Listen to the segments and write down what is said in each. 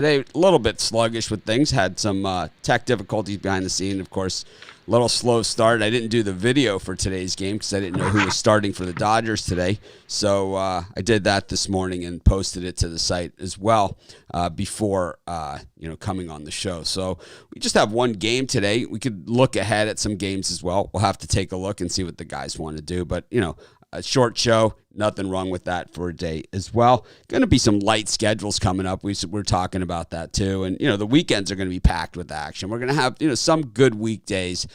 Today, a little bit sluggish with things. Had some tech difficulties behind the scene. Of course, a little slow start. I didn't do the video for today's game because I didn't know who was starting for the Dodgers today. So I did that this morning and posted it to the site as well before coming on the show. So we just have one game today. We could look ahead at some games as well. We'll have to take a look and see what the guys want to do. But, a short show, nothing wrong with that for a day as well. Going to be some light schedules coming up. We're talking about that too. And, the weekends are going to be packed with action. We're going to have, some good weekdays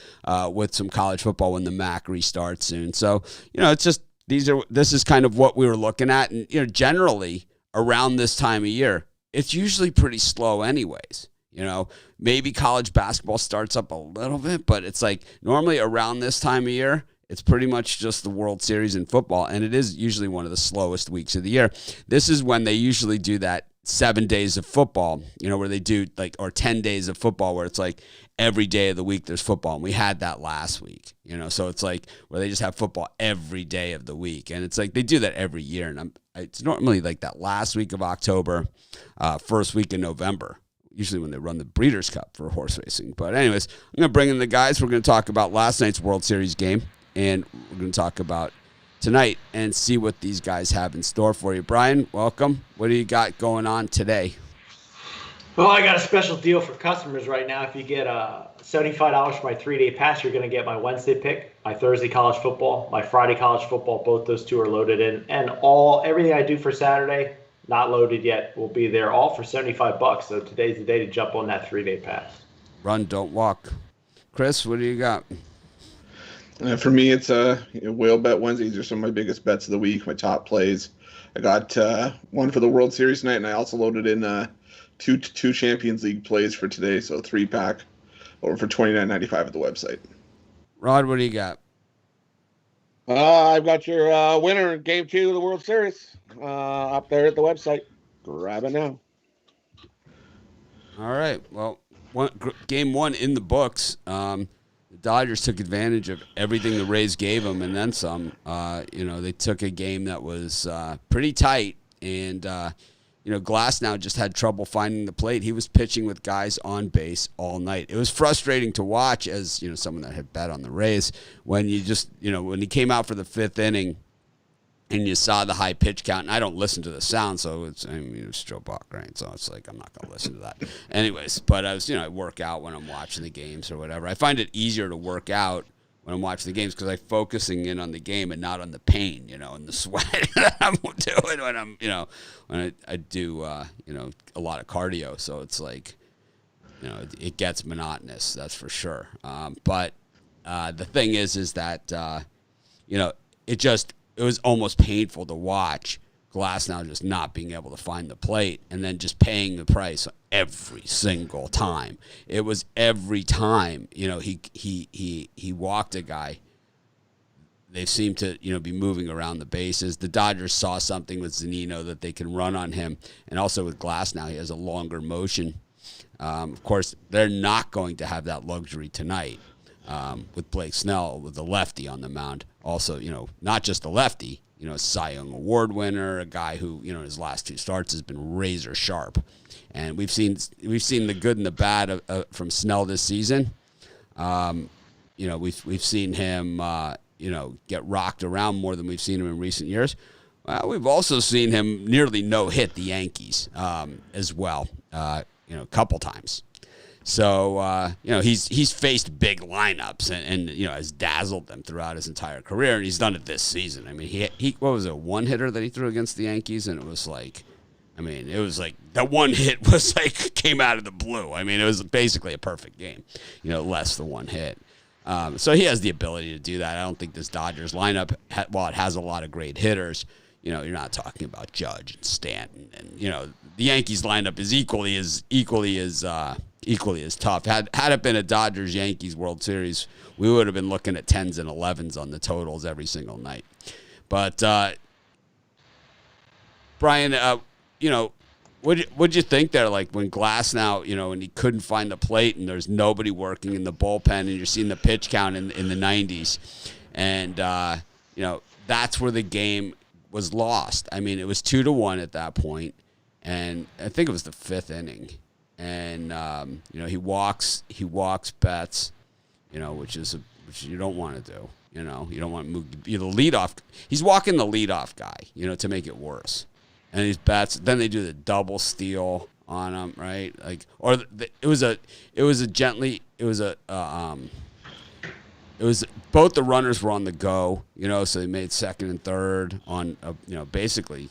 with some college football when the MAC restarts soon. So, it's just, this is kind of what we were looking at. And, generally around this time of year, it's usually pretty slow anyways. Maybe college basketball starts up a little bit, but it's like normally around this time of year, it's pretty much just the World Series in football, and it is usually one of the slowest weeks of the year. This is when they usually do that 7 days of football, where they do or 10 days of football where it's like every day of the week there's football. And we had that last week, so it's like where they just have football every day of the week. And it's like they do that every year. And it's normally like that last week of October, first week in November. Usually when they run the Breeders' Cup for horse racing. But anyways, I'm going to bring in the guys. We're going to talk about last night's World Series game. And we're going to talk about tonight and see what these guys have in store for you. Brian, welcome. What do you got going on today? Well, I got a special deal for customers right now. If you get $75 for my 3-day pass, you're going to get my Wednesday pick, my Thursday college football, my Friday college football. Both those two are loaded in. And everything I do for Saturday, not loaded yet, will be there all for $75. So today's the day to jump on that 3-day pass. Run, don't walk. Chris, what do you got? For me, it's whale bet Wednesdays. These are some of my biggest bets of the week, my top plays. I got one for the World Series tonight, and I also loaded in two Champions League plays for today, so 3-pack over for $29.95 at the website. Rod, what do you got? I've got your winner in Game 2 of the World Series up there at the website. Grab it now. All right. Well, Game 1 in the books. The Dodgers took advantage of everything the Rays gave them and then some. They took a game that was pretty tight, and Glasnow just had trouble finding the plate. He was pitching with guys on base all night. It was frustrating to watch as someone that had bet on the Rays when you just when he came out for the fifth inning. And you saw the high pitch count, and I don't listen to the sound, so it's Joe Buck, right? So it's like I'm not going to listen to that. Anyways, but I work out when I'm watching the games or whatever. I find it easier to work out when I'm watching the games because I'm focusing in on the game and not on the pain, and the sweat that I'm doing when I'm, when I do, a lot of cardio. So it's like, it gets monotonous, that's for sure. But the thing is that, it was almost painful to watch Glasnow just not being able to find the plate and then just paying the price every single time. It was every time, he walked a guy. They seemed to, be moving around the bases. The Dodgers saw something with Zunino that they can run on him. And also with Glasnow, he has a longer motion. Of course, they're not going to have that luxury tonight. With Blake Snell, with the lefty on the mound. Also, not just the lefty, Cy Young Award winner, a guy who, his last 2 starts has been razor sharp. And we've seen the good and the bad from Snell this season. We've seen him, get rocked around more than we've seen him in recent years. We've also seen him nearly no-hit the Yankees as well, a couple times. So, he's faced big lineups and has dazzled them throughout his entire career, and he's done it this season. I mean, he what was it, one hitter that he threw against the Yankees, and it was like that one hit was like came out of the blue. I mean, it was basically a perfect game, less the one hit. So he has the ability to do that. I don't think this Dodgers lineup, while it has a lot of great hitters, you're not talking about Judge and Stanton, and the Yankees lineup is equally as tough. Had it been a Dodgers-Yankees World Series, we would have been looking at 10s and 11s on the totals every single night. But, Brian, what'd you think there? Like when Glasnow, and he couldn't find the plate and there's nobody working in the bullpen and you're seeing the pitch count in the 90s. And, that's where the game was lost. I mean, it was 2-1 at that point. and I think it was the 5th inning, and he walks Betts, which you don't want to do. You don't want to move the leadoff. He's walking the leadoff guy, to make it worse. And these Betts, then they do the double steal on him, right? Like, or it was both the runners were on the go, so they made second and third on, basically,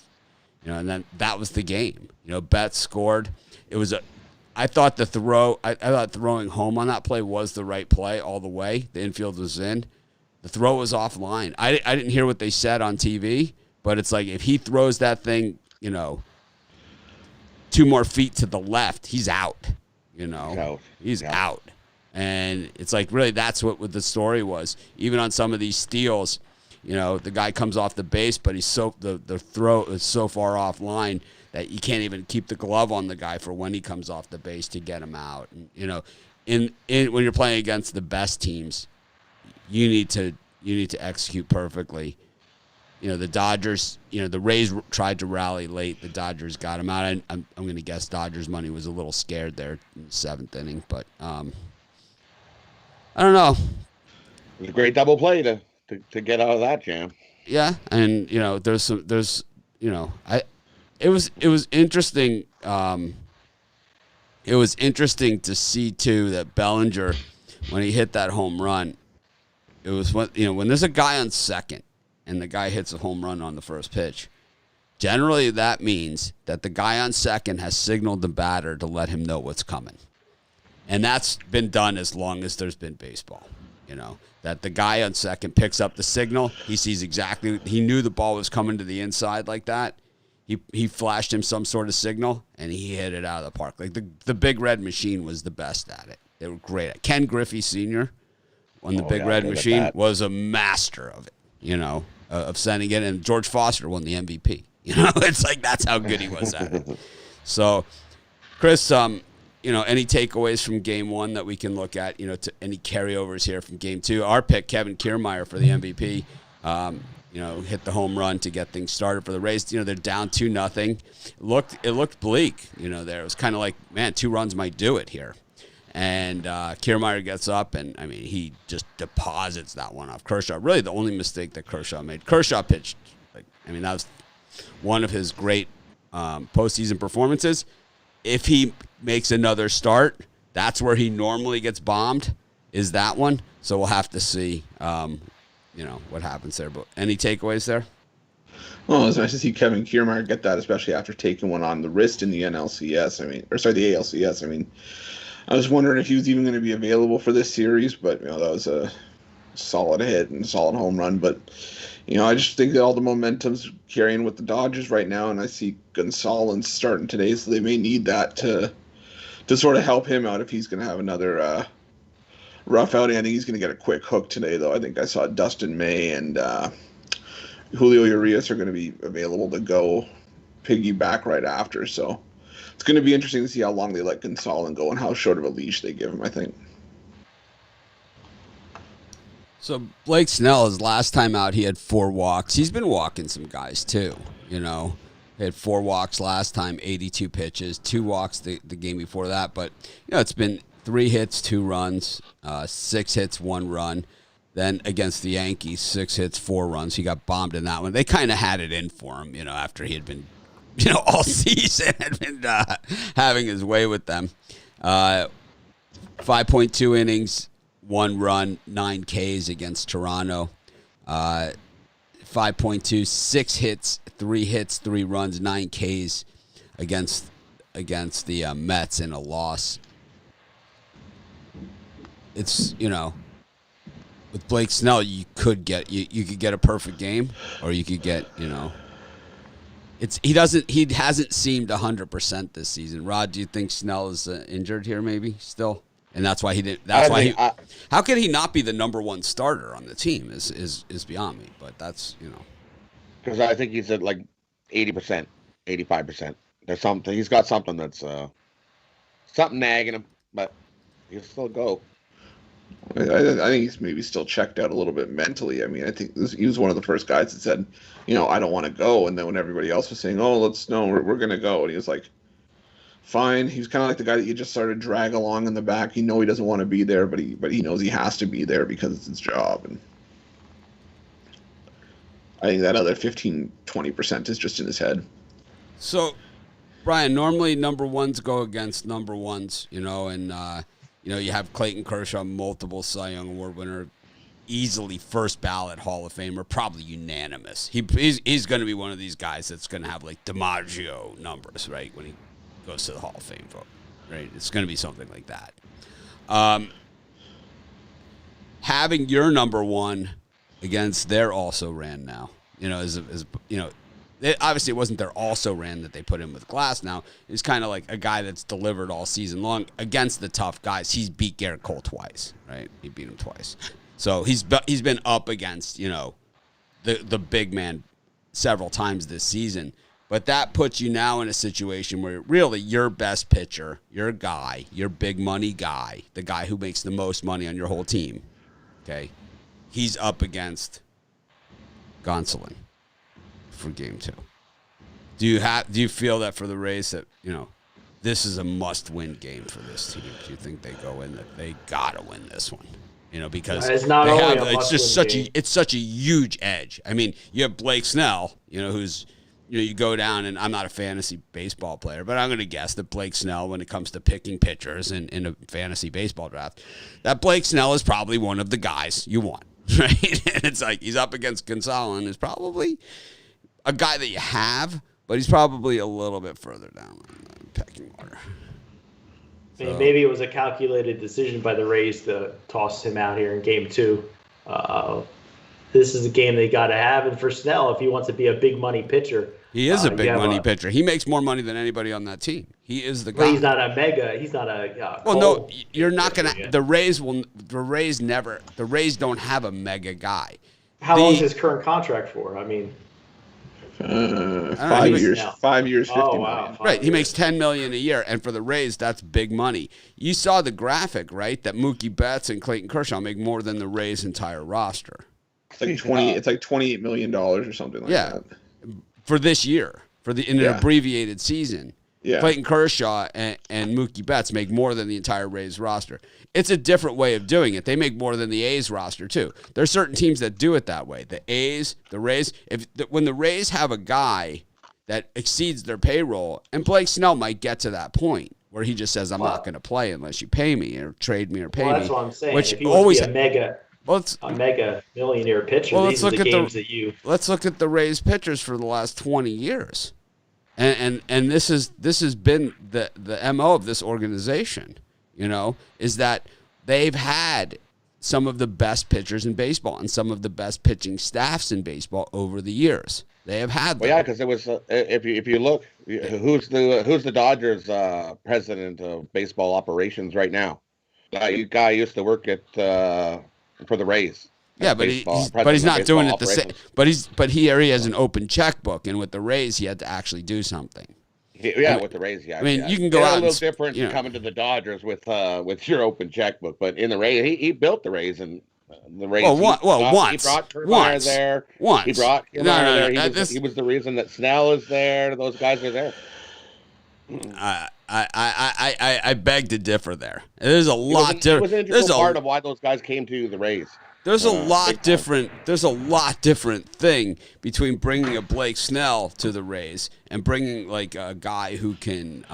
and then that was the game. Betts scored. I thought I thought throwing home on that play was the right play all the way. The infield was in. The throw was offline. I didn't hear what they said on TV, but it's like if he throws that thing, 2 more feet to the left, he's out. He's out. And it's like, really, that's what the story was. Even on some of these steals, the guy comes off the base, but the throw is so far offline that you can't even keep the glove on the guy for when he comes off the base to get him out. And, when you're playing against the best teams, you need to execute perfectly. The Dodgers, the Rays tried to rally late. The Dodgers got him out. I'm going to guess Dodgers money was a little scared there in the 7th inning, but I don't know. It was a great double play to get out of that jam. Yeah, and it was interesting. It was interesting to see too that Bellinger, when he hit that home run, it was when there's a guy on second and the guy hits a home run on the first pitch. Generally, that means that the guy on second has signaled the batter to let him know what's coming. And that's been done as long as there's been baseball, that the guy on second picks up the signal. He sees he knew the ball was coming to the inside like that. He flashed him some sort of signal, and he hit it out of the park. Like the Big Red Machine was the best at it. They were great at it. Ken Griffey Sr. on the Big Red Machine was a master of it, of sending it. And George Foster won the MVP. It's like that's how good he was at it. So, Chris, any takeaways from Game 1 that we can look at? To any carryovers here from Game 2? Our pick, Kevin Kiermaier for the MVP. Hit the home run to get things started for the Rays. They're down 2-0. It looked bleak. There it was kind of like, man, 2 runs might do it here. And Kiermaier gets up, and he just deposits that one off Kershaw. Really, the only mistake that Kershaw made. Kershaw pitched that was one of his great postseason performances. If he makes another start, that's where he normally gets bombed. Is that one? So we'll have to see. What happens there. But any takeaways there? Well, it's nice to see Kevin Kiermaier get that, especially after taking one on the wrist in the NLCS. The ALCS. I was wondering if he was even going to be available for this series, but that was a solid hit and a solid home run. But I just think that all the momentum's carrying with the Dodgers right now, and I see Gonsolin starting today, so they may need that to sort of help him out if he's going to have another rough outing. I think he's going to get a quick hook today, though. I think I saw Dustin May and Julio Urias are going to be available to go piggyback right after, so it's going to be interesting to see how long they let Gonsolin go and how short of a leash they give him, I think. So Blake Snell, his last time out, he had 4 walks. He's been walking some guys too, He had 4 walks last time, 82 pitches, 2 walks the game before that. But, it's been 3 hits, 2 runs, 6 hits, 1 run. Then against the Yankees, 6 hits, 4 runs. He got bombed in that one. They kind of had it in for him, after he had been all season had been having his way with them. 5.2 innings, 1 run, 9 Ks against Toronto. 5.2, 6 hits, 3 runs, 9 Ks against the Mets in a loss. It's, with Blake Snell, you could get a perfect game, or you could get, he hasn't seemed 100% this season. Rod, do you think Snell is injured here maybe still? And that's why he didn't. How can he not be the number 1 starter on the team? Is beyond me. But that's because I think he's at like 80%, 85%. There's something. He's got something that's something nagging him, but he'll still go. I think he's maybe still checked out a little bit mentally. I mean, I think he was one of the first guys that said, I don't want to go. And then when everybody else was saying, oh, we're going to go. And he was like, fine. He was kind of like the guy that you just sort of drag along in the back. He doesn't want to be there, but he knows he has to be there because it's his job. And I think that other 15-20% is just in his head. So, Brian, normally number ones go against number ones, and you have Clayton Kershaw, multiple Cy Young Award winner, easily first ballot Hall of Famer, probably unanimous. He's going to be one of these guys that's going to have like DiMaggio numbers, right, when he goes to the Hall of Fame vote, right? It's going to be something like that. Having your number one against their also ran now, obviously it wasn't their also ran that they put in with Glass now. He's kind of like a guy that's delivered all season long against the tough guys. He's beat Garrett Cole twice, right? He beat him twice. So he's been up against, the big man several times this season. But that puts you now in a situation where really your best pitcher, your guy, your big money guy, the guy who makes the most money on your whole team, okay, he's up against Gonsolin for game 2. Do you feel that for the Rays that, this is a must-win game for this team? Do you think they go in that they gotta win this one? Because it's not they only have, a it's just must-win it's such a huge edge. I mean, you have Blake Snell, who's, you go down, and I'm not a fantasy baseball player, but I'm going to guess that Blake Snell, when it comes to picking pitchers in a fantasy baseball draft, that Blake Snell is probably one of the guys you want, right? And it's like he's up against Gonsolin, who's probably a guy that you have, but he's probably a little bit further down the pecking order. I mean, maybe it was a calculated decision by the Rays to toss him out here in game 2. This is a game they got to have. And for Snell, if he wants to be a big money pitcher. He is a big money pitcher. He makes more money than anybody on that team. He is the guy. Well, he's not a mega. He's not a. Well, no, you're not going to. The Rays don't have a mega guy. How long is his current contract for? I mean. 5 years. 5 years, 50 million. Right, he makes $10 million a year, and for the Rays, that's big money. You saw the graphic, right? That Mookie Betts and Clayton Kershaw make more than the Rays' entire roster. It's like $28 million or something like that. For this year, in an abbreviated season. Yeah. Clayton Kershaw and Mookie Betts make more than the entire Rays roster. It's a different way of doing it. They make more than the A's roster, too. There are certain teams that do it that way. The A's, the Rays. When the Rays have a guy that exceeds their payroll, and Blake Snell might get to that point where he just says, I'm not going to play unless you pay me or trade me or pay me. That's what I'm saying. Which if he always a mega millionaire pitcher, let's these are the games that you... Let's look at the Rays pitchers for the last 20 years. And this has been the MO of this organization, is that they've had some of the best pitchers in baseball and some of the best pitching staffs in baseball over the years. They have had them. Well, yeah, because it was if you look, who's the Dodgers president of baseball operations right now? That guy used to work at for the Rays. Yeah, but he's not doing it the same. But here he has an open checkbook, and with the Rays, he had to actually do something. With the Rays, yeah. I mean, you can go out a little different coming to the Dodgers with your open checkbook, but in the Rays, he built the Rays and the Rays. Once he brought Kiermaier there. Once he brought Kiermaier there. He was the reason that Snell is there. Those guys are there. I beg to differ there. There's a lot different. It was an integral part of why those guys came to the Rays. There's a lot different. There's a lot different thing between bringing a Blake Snell to the Rays and bringing like a guy who can,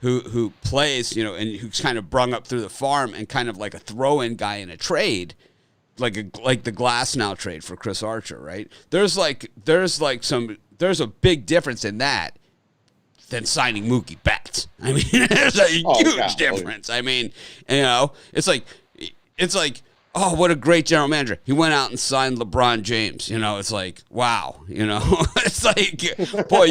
who plays, and who's kind of brung up through the farm and kind of like a throw-in guy in a trade, like the Glasnow trade for Chris Archer, right? There's a big difference in that than signing Mookie Betts. I mean, there's a huge difference. I mean, it's like. Oh, what a great general manager. He went out and signed LeBron James. It's like, wow. It's like, boy,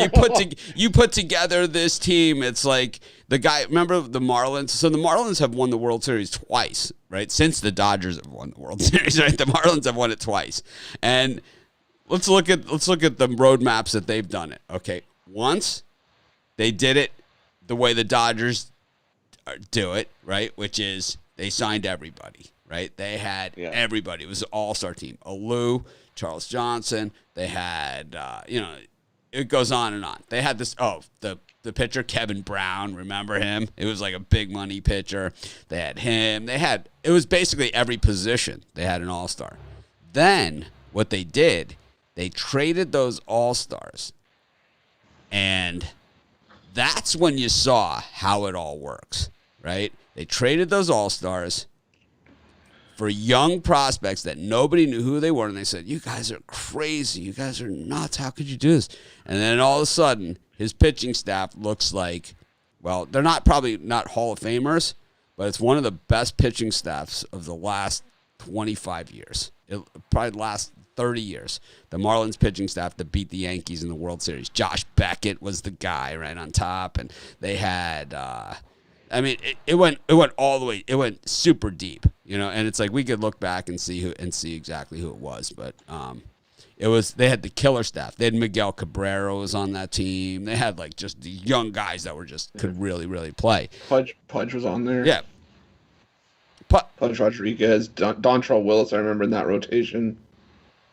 you put together this team. It's like the guy, remember the Marlins? So the Marlins have won the World Series twice, right? Since the Dodgers have won the World Series, right? The Marlins have won it twice. And let's look at the roadmaps that they've done it. Okay. Once they did it the way the Dodgers do it, right? Which is they signed everybody, right? They had everybody. It was an all-star team. Alou, Charles Johnson. They had, it goes on and on. They had this, the pitcher, Kevin Brown. Remember him? It was like a big money pitcher. They had him. It was basically every position. They had an all-star. Then what they did, they traded those all-stars. And that's when you saw how it all works, right? They traded those all-stars for young prospects that nobody knew who they were, and they said, you guys are crazy. You guys are nuts. How could you do this? And then all of a sudden, his pitching staff looks like, well, they're probably not Hall of Famers, but it's one of the best pitching staffs of the last 25 years. Probably the last 30 years. The Marlins pitching staff that beat the Yankees in the World Series. Josh Beckett was the guy right on top, and they had it went all the way. It went super deep, and it's like we could look back and see exactly who it was, but they had the killer staff. They had Miguel Cabrera was on that team. They had like just the young guys that were could really, really play. Pudge was on there. Yeah. Pudge Rodriguez, Dontrell Willis, I remember in that rotation.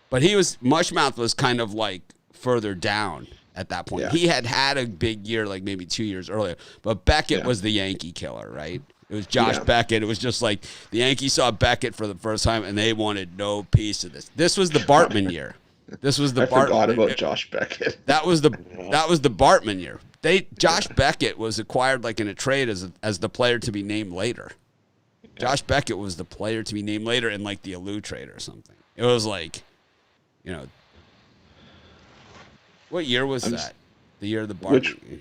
But Mushmouth was kind of like further down at that point. Yeah. He had a big year like maybe 2 years earlier. But Beckett was the Yankee killer, right? It was Josh Beckett. It was just like the Yankees saw Beckett for the first time, and they wanted no piece of this. This was the Bartman year. I forgot about Josh Beckett. That was the Bartman year. Josh Beckett was acquired like in a trade as the player to be named later. Josh Beckett was the player to be named later in like the Alou trade or something. It was like, what year was that? The year of the Bartman.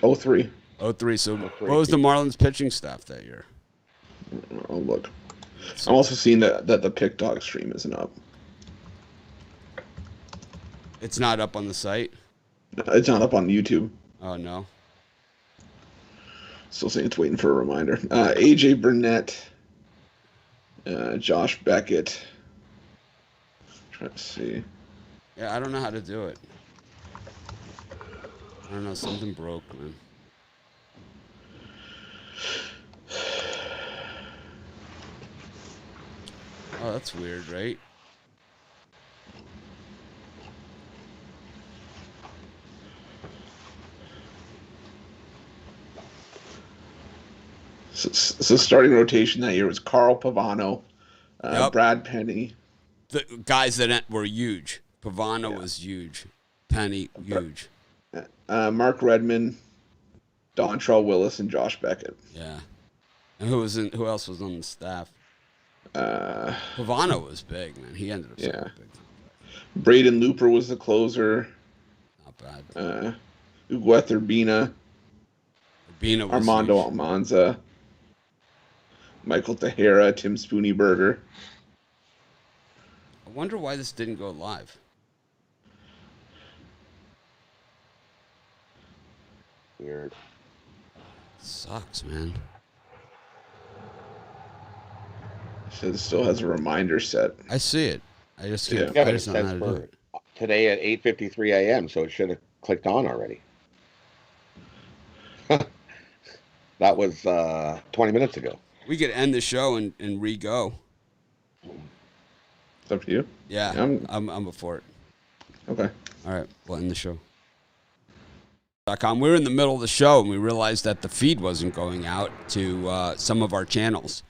03. 03. So what was the Marlins pitching staff that year? Oh, look. I'm also seeing that the Pick Dog stream isn't up. It's not up on the site? No, it's not up on YouTube. Oh, no. Still saying it's waiting for a reminder. AJ Burnett, Josh Beckett. Try to see. Yeah, I don't know how to do it. I don't know. Something broke, man. Oh, that's weird, right? So starting rotation that year was Carl Pavano, Brad Penny. The guys that were huge. Pavano was huge. Penny, huge. Mark Redmond, Dontrell Willis, and Josh Beckett. Yeah. And who else was on the staff? Pavano was big, man. He ended up big. Braden Looper was the closer. Not bad. Ugueth Urbina. Urbina was Armando huge. Almanza. Michael Tejera, Tim Spooneyberger. I wonder why this didn't go live. Weird. Sucks, man. It still has a reminder set. I see it. I just can't. Yeah, I but just don't know how to do it. Today at 8:53 a.m., so it should have clicked on already. That was 20 minutes ago. We could end the show and re-go. It's up to you. Yeah, I'm before it. Okay. All right, we'll end the show. We were in the middle of the show and we realized that the feed wasn't going out to some of our channels.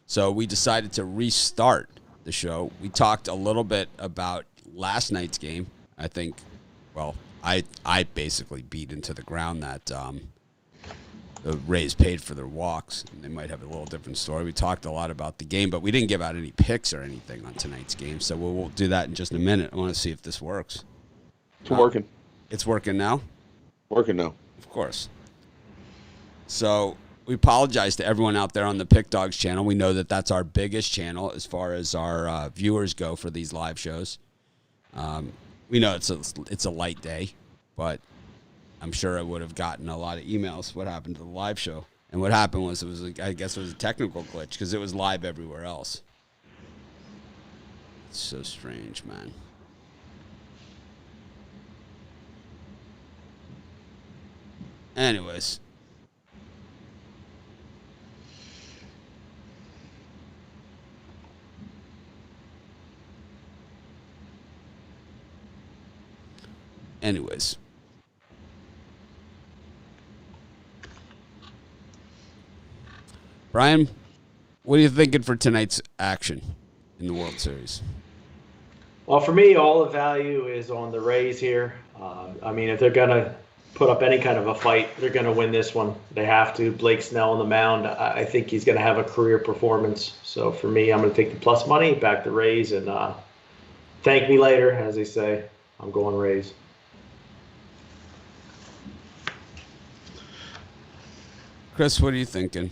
So we decided to restart the show. We talked a little bit about last night's game. I think, well, I basically beat into the ground that the Rays paid for their walks. And they might have a little different story. We talked a lot about the game, but we didn't give out any picks or anything on tonight's game. So we'll do that in just a minute. I want to see if this works. It's working. It's working now? Working now. Of course. So we apologize to everyone out there on the Pick Dogs channel. We know that that's our biggest channel as far as our viewers go for these live shows. We know it's a light day, but I'm sure I would have gotten a lot of emails. What happened to the live show? And what happened was I guess it was a technical glitch because it was live everywhere else. It's so strange, man. Anyways. anyways. Brian, what are you thinking for tonight's action in the World Series? Well, for me, all the value is on the Rays here. I mean, if they're going to put up any kind of a fight, they're going to win this one. They have to. Blake Snell on the mound, I think he's going to have a career performance. So for me, I'm going to take the plus money, back the Rays, and thank me later, as they say. I'm going Rays. Chris, what are you thinking?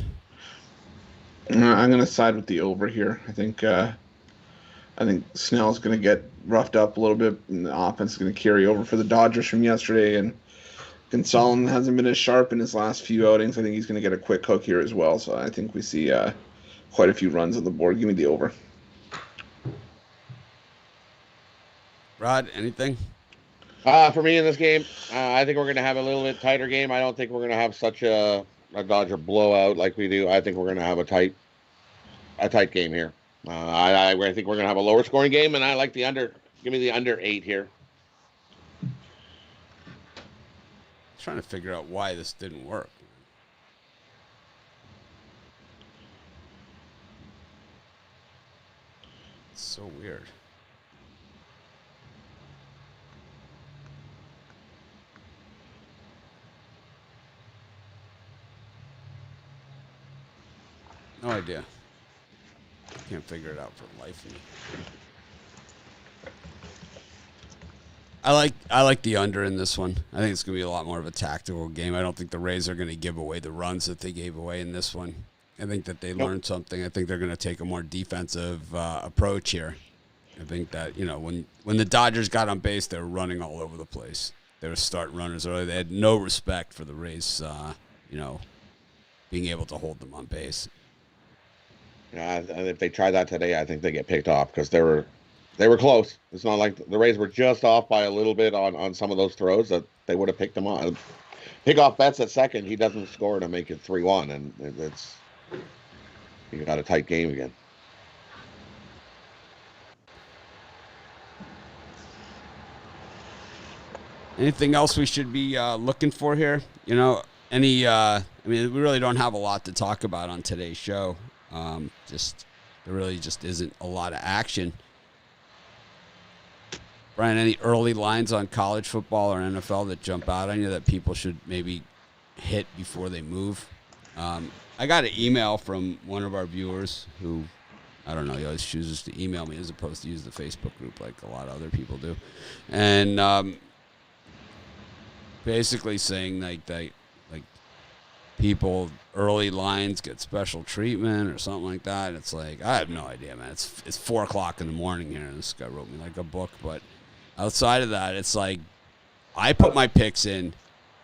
I'm going to side with the over here. I think Snell's going to get roughed up a little bit, and the offense is going to carry over for the Dodgers from yesterday. And Gonsolin hasn't been as sharp in his last few outings. I think he's going to get a quick hook here as well. So I think we see quite a few runs on the board. Give me the over. Rod, anything? For me in this game, I think we're going to have a little bit tighter game. I don't think we're going to have such a Dodger blowout like we do. I think we're going to have a tight game here. I think we're going to have a lower scoring game, and I like the under. Give me the under 8 here. Trying to figure out why this didn't work. It's so weird. No idea. Can't figure it out for the life of me. I like the under in this one. I think it's going to be a lot more of a tactical game. I don't think the Rays are going to give away the runs that they gave away in this one. I think that they learned something. I think they're going to take a more defensive approach here. I think that, when the Dodgers got on base, they were running all over the place. They were starting runners early. They had no respect for the Rays, being able to hold them on base. And if they try that today, I think they get picked off because they were close. It's not like the Rays were just off by a little bit on some of those throws that they would have picked them on. Pick off Betts at second. He doesn't score to make it 3-1, and you got a tight game again. Anything else we should be looking for here? We really don't have a lot to talk about on today's show. There really just isn't a lot of action. Brian, any early lines on college football or NFL that jump out on you that people should maybe hit before they move? I got an email from one of our viewers who, I don't know, he always chooses to email me as opposed to use the Facebook group like a lot of other people do. And basically saying like people early lines get special treatment or something like that. It's like, I have no idea, man. It's 4:00 in the morning here, and this guy wrote me like a book. But outside of that, it's like I put my picks in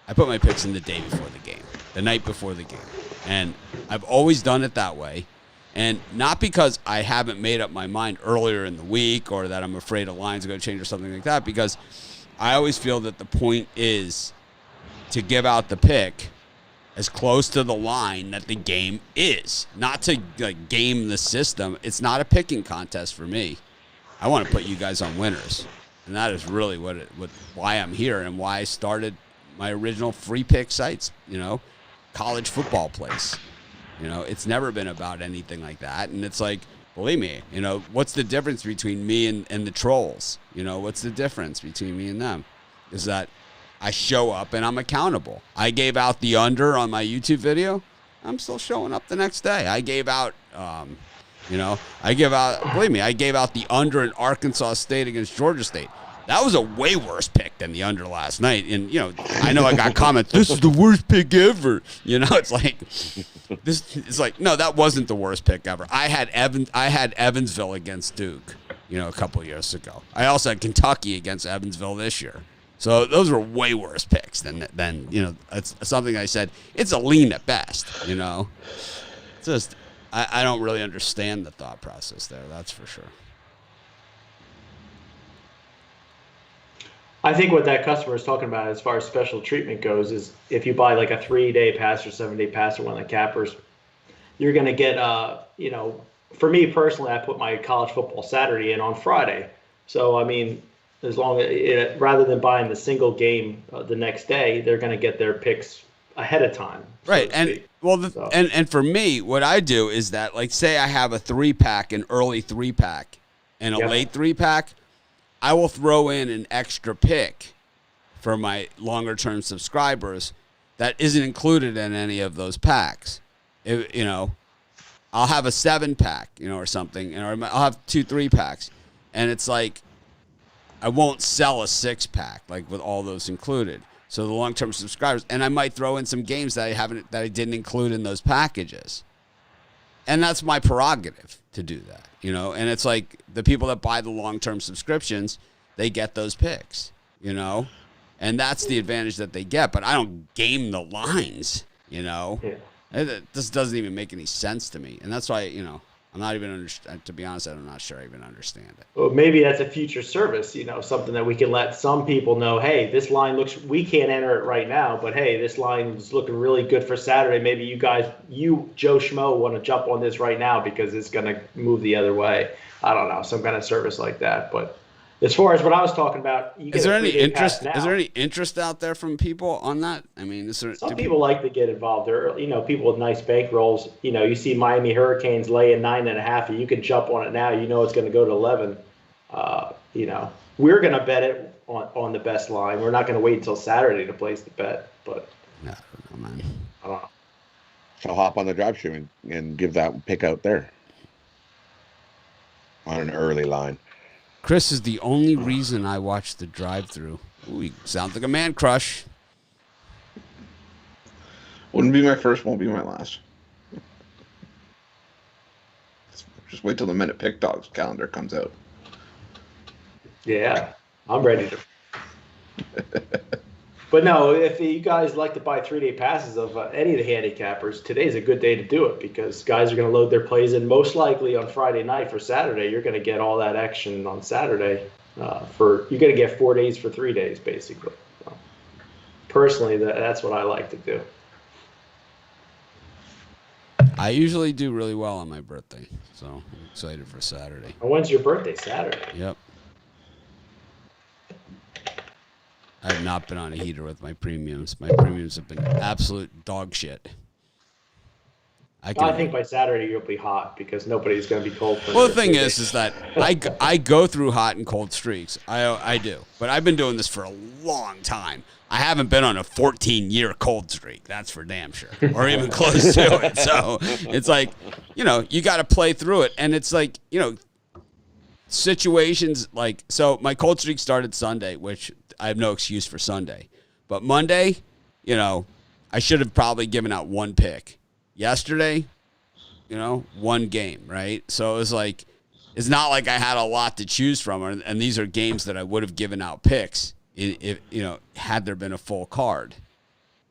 the day before the game, the night before the game, and I've always done it that way. And not because I haven't made up my mind earlier in the week or that I'm afraid a line's going to change or something like that, because I always feel that the point is to give out the pick as close to the line that the game is, not to game the system. It's not a picking contest for me. I want to put you guys on winners, and that is really why I'm here and why I started my original free pick sites. College football place. It's never been about anything like that, and it's like, believe me, what's the difference between me and the trolls? What's the difference between me and them? Is that I show up and I'm accountable. I gave out the under on my YouTube video. I'm still showing up the next day. I gave out, believe me, I gave out the under in Arkansas State against Georgia State. That was a way worse pick than the under last night. And, I know I got comments, this is the worst pick ever. It's like, no, that wasn't the worst pick ever. I had Evansville against Duke, a couple of years ago. I also had Kentucky against Evansville this year. So those were way worse picks than it's something I said. It's a lean at best, It's just, I don't really understand the thought process there, that's for sure. I think what that customer is talking about as far as special treatment goes is if you buy like a 3-day pass or 7-day pass or one of the cappers, you're going to get, for me personally, I put my college football Saturday in on Friday. So, as long as rather than buying the single game the next day, they're going to get their picks ahead of time. Right. And and for me, what I do is that, like, say I have a 3-pack, an early 3-pack and a late 3-pack, I will throw in an extra pick for my longer term subscribers that isn't included in any of those packs. I'll have a 7-pack, or something, or I'll have 2 3-packs, and it's like I won't sell a 6-pack like with all those included. So the long-term subscribers, and I might throw in some games that I didn't include in those packages, and that's my prerogative to do that, And it's like the people that buy the long-term subscriptions, they get those picks, and that's the advantage that they get. But I don't game the lines, Yeah. This doesn't even make any sense to me, and that's why I'm not even to be honest, I'm not sure I even understand it. Well, maybe that's a future service, something that we can let some people know. Hey, this line we can't enter it right now, but hey, this line is looking really good for Saturday. Maybe you guys, Joe Schmo, want to jump on this right now because it's going to move the other way. I don't know, some kind of service like that, but. As far as what I was talking about, is there any interest? Is there any interest out there from people on that? I mean, some people like to get involved. There, people with nice bankrolls. You see Miami Hurricanes laying 9.5, and you can jump on it now. It's going to go to 11. We're going to bet it on the best line. We're not going to wait until Saturday to place the bet. But no, man. I don't know. So hop on the drive shoe and give that pick out there on an early line. Chris is the only reason I watch the drive-through. Ooh, he sounds like a man crush. Wouldn't be my first, won't be my last. Just wait till the Minute Pick Dogs calendar comes out. Yeah, I'm ready to. But no, if you guys like to buy 3-day passes of any of the handicappers, today's a good day to do it because guys are going to load their plays in most likely on Friday night for Saturday. You're going to get all that action on Saturday. You're going to get 4 days for 3 days, basically. So, personally, that's what I like to do. I usually do really well on my birthday, so I'm excited for Saturday. And when's your birthday? Saturday. Yep. I have not been on a heater with my premiums. My premiums have been absolute dog shit. I think by Saturday you'll be hot because nobody's going to be cold. Well, the thing is that I go through hot and cold streaks. I do. But I've been doing this for a long time. I haven't been on a 14-year cold streak. That's for damn sure. Or even close to it. So it's like, you got to play through it. And it's like, situations like, so my cold streak started Sunday, which I have no excuse for Sunday. But Monday, I should have probably given out 1 pick. Yesterday, 1 game, right? So it was like, it's not like I had a lot to choose from, and these are games that I would have given out picks if had there been a full card.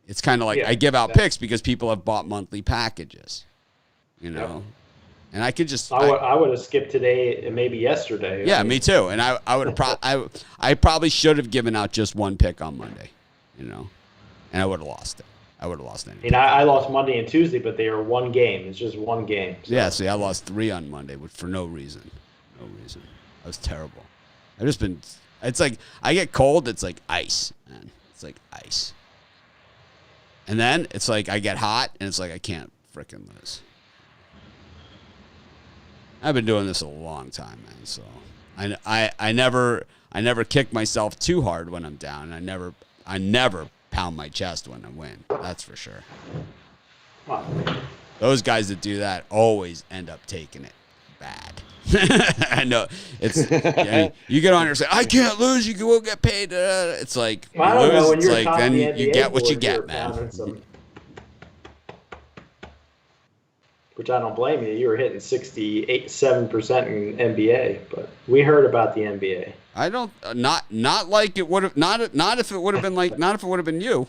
It's kind of like I give out picks because people have bought monthly packages, Yep. And I could just I would have skipped today and maybe yesterday. Yeah, me too. And I would have I probably should have given out just 1 pick on Monday, and I would have lost it. I would have lost any. I lost Monday and Tuesday, but they are 1 game. It's just 1 game. So. Yeah, see, I lost 3 on Monday for no reason. No reason. I was terrible. I've just been. It's like I get cold. It's like ice, man. It's like ice. And then it's like I get hot, and it's like I can't frickin' lose. I've been doing this a long time, man. So I never kick myself too hard when I'm down. I never pound my chest when I win. That's for sure. Those guys that do that always end up taking it bad. I know you get on here and say, I can't lose, you won't get paid. It's like you lose, it's like then you get what you get, man. Which I don't blame you. You were hitting 7% in NBA, but we heard about the NBA. I don't not like it would have not if it would have been like not if it would have been you.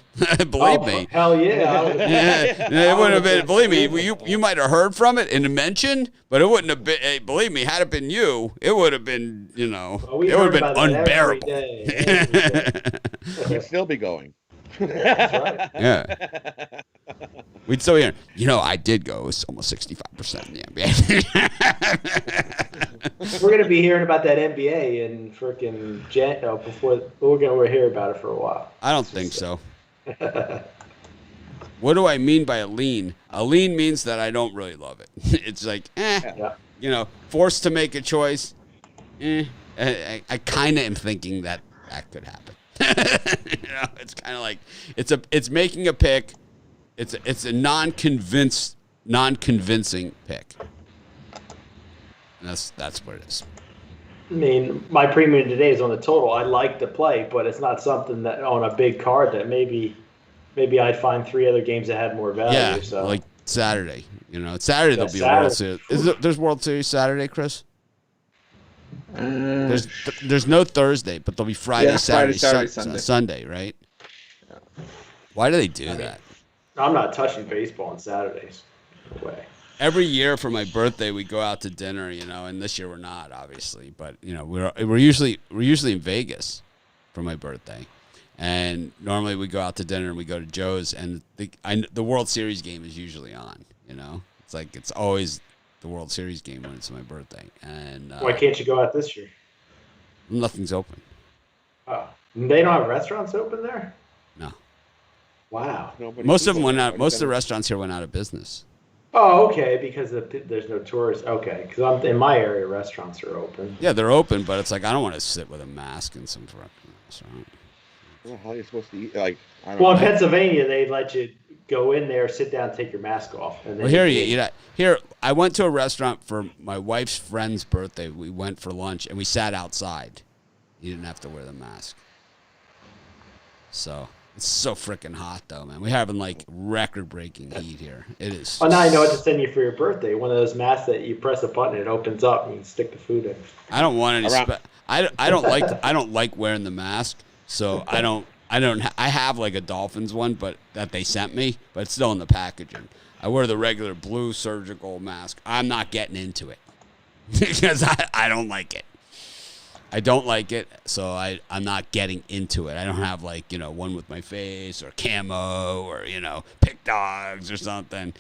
Believe me. Hell yeah. It would have been. Believe me, you might have heard from it and mentioned, but it wouldn't have been. Hey, believe me, had it been you, it would have been. It would have been unbearable. You'd still be going. That's right. Yeah. We'd still hear, I did go. It was almost 65% in the NBA. We're gonna be hearing about that NBA in freaking before we're hear about it for a while. I don't think so. What do I mean by a lean? A lean means that I don't really love it. It's like, Yeah. Forced to make a choice. I kind of am thinking that could happen. It's kind of like it's making a pick. It's a non-convincing pick. And that's what it is. I mean, my premium today is on the total. I like to play, but it's not something that on a big card that maybe I'd find 3 other games that had more value. Yeah, so. like Saturday. Saturday there'll be a World Series. There's World Series Saturday, Chris? There's no Thursday, but there'll be Friday, Saturday, Sunday, right? Yeah. Why do they do that? I'm not touching baseball on Saturdays. No way. Every year for my birthday, we go out to dinner, and this year we're not, obviously, but we're usually in Vegas for my birthday, and normally we go out to dinner and we go to Joe's, and the World Series game is usually on. It's like it's always the World Series game when it's my birthday, and why can't you go out this year? Nothing's open. Oh, they don't have restaurants open there? No. Wow. Most of them went out. Most of the restaurants here went out of business. Oh, okay, because there's no tourists. Okay, because in my area, restaurants are open. Yeah, they're open, but it's like I don't want to sit with a mask in some restaurant. Well, how are you supposed to eat? Like, I don't Well, know. in Pennsylvania, they let you go in there, sit down, take your mask off. And then Here, I went to a restaurant for my wife's friend's birthday. We went for lunch, and we sat outside. You didn't have to wear the mask. So, it's so freaking hot, though, man. We're having, record-breaking heat here. It is. Oh, now I know what to send you for your birthday. One of those masks that you press a button, it opens up, and you can stick the food in. I don't want any. I don't like wearing the mask, so I don't. I have a Dolphins one, but that they sent me, but it's still in the packaging. I wear the regular blue surgical mask. I'm not getting into it because I don't like it. I don't like it, so I'm not getting into it. I don't have one with my face or camo or pick dogs or something,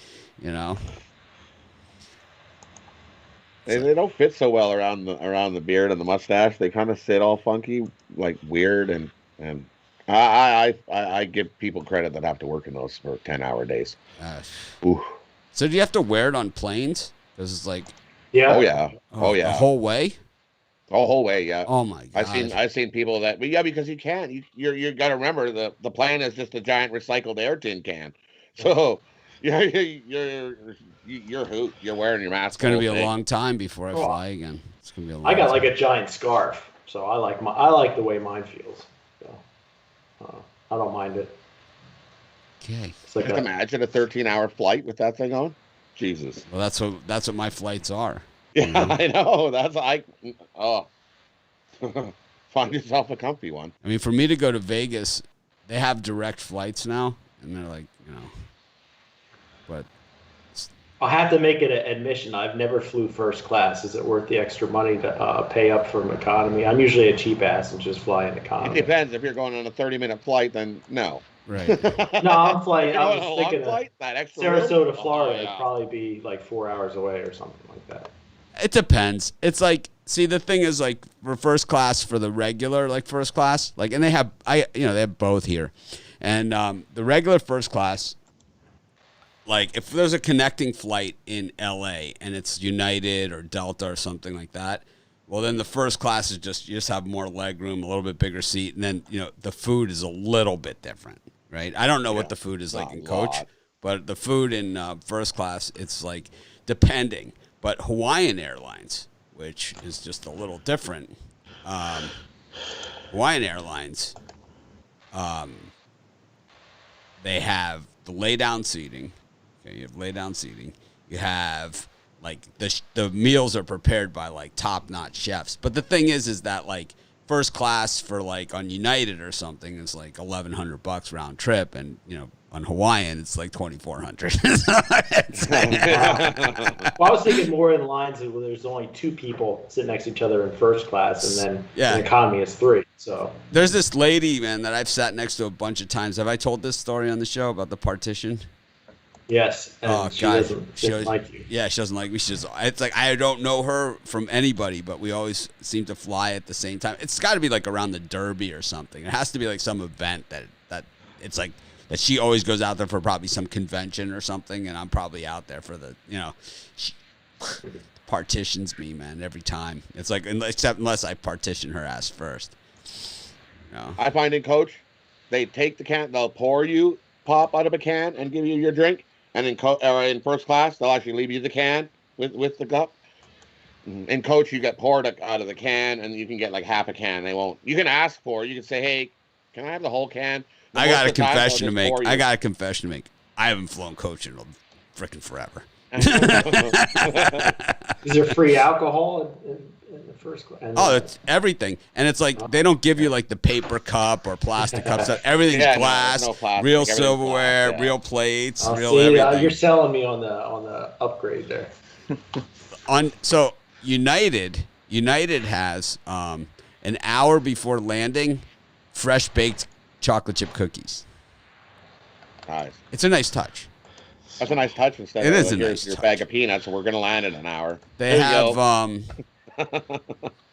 They don't fit so well around the beard and the mustache. They kind of sit all funky, weird, and I give people credit that have to work in those for 10-hour days. Ooh. So do you have to wear it on planes? Because it's yeah. Oh yeah. Oh yeah. The whole way. The whole way, yeah. Oh my god. I've seen people that, but yeah, because you can't. You got to remember the plane is just a giant recycled air tin can, so you're hoot. You're wearing your mask. It's gonna be a long time before I fly again. It's gonna be a long I got time. a giant scarf, so I like the way mine feels. So I don't mind it. Okay. It's like imagine a 13-hour flight with that thing on. Jesus. Well, that's what my flights are. Yeah, I know. Find yourself a comfy one. I mean, for me to go to Vegas, they have direct flights now, and they're but I'll have to make it an admission. I've never flew first class. Is it worth the extra money to pay up from economy? I'm usually a cheap ass and just fly in economy. It depends. If you're going on a 30-minute flight, then no. Right. No, I'm flying. I On a was long thinking flight, that extra Sarasota, room? Florida. Oh, yeah. It'd probably be 4 hours away or something like that. It depends. It's see, the thing is, for first class, for the regular, first class, and they have, they have both here. And the regular first class, if there's a connecting flight in LA and it's United or Delta or something like that, well, then the first class is you just have more leg room, a little bit bigger seat. And then, the food is a little bit different, right? I don't know what the food is like in coach, but the food in first class, it's depending. But Hawaiian Airlines, which is just a little different, Hawaiian Airlines, they have the lay-down seating. Okay, you have lay-down seating. You have, the meals are prepared by, top-notch chefs. But the thing is that, first class for, on United or something is, $1,100 round trip. And, on Hawaiian, it's like 2,400. Well, I was thinking more in lines of where there's only 2 people sitting next to each other in first class, and then in economy is 3. So there's this lady, man, that I've sat next to a bunch of times. Have I told this story on the show about the partition? yes, and she doesn't like you. Yeah, she doesn't like me. It's like I don't know her from anybody, but we always seem to fly at the same time. It's got to be like around the Derby or something. It has to be like some event that it's like that she always goes out there for probably some convention or something, and I'm probably out there for the, she partitions me, man, every time. It's like, except unless I partition her ass first. I find in coach, they take the can, they'll pour you pop out of a can and give you your drink, and in first class, they'll actually leave you the can with the cup. In coach, you get poured out of the can, and you can get like half a can. They won't. You can ask for it. You can say, hey, can I have the whole can? I got a confession to make. I haven't flown coach in freaking forever. Is there free alcohol in the first class? It's everything. And it's like they don't give you like the paper cup or plastic cups. Everything's glass, no plastic, real silverware, glass, real plates, everything. everything. You're selling me on the upgrade there. So United has an hour before landing, fresh baked chocolate chip cookies. Nice. It's a nice touch. That's a nice touch instead of your bag of peanuts, and we're going to land in an hour. They have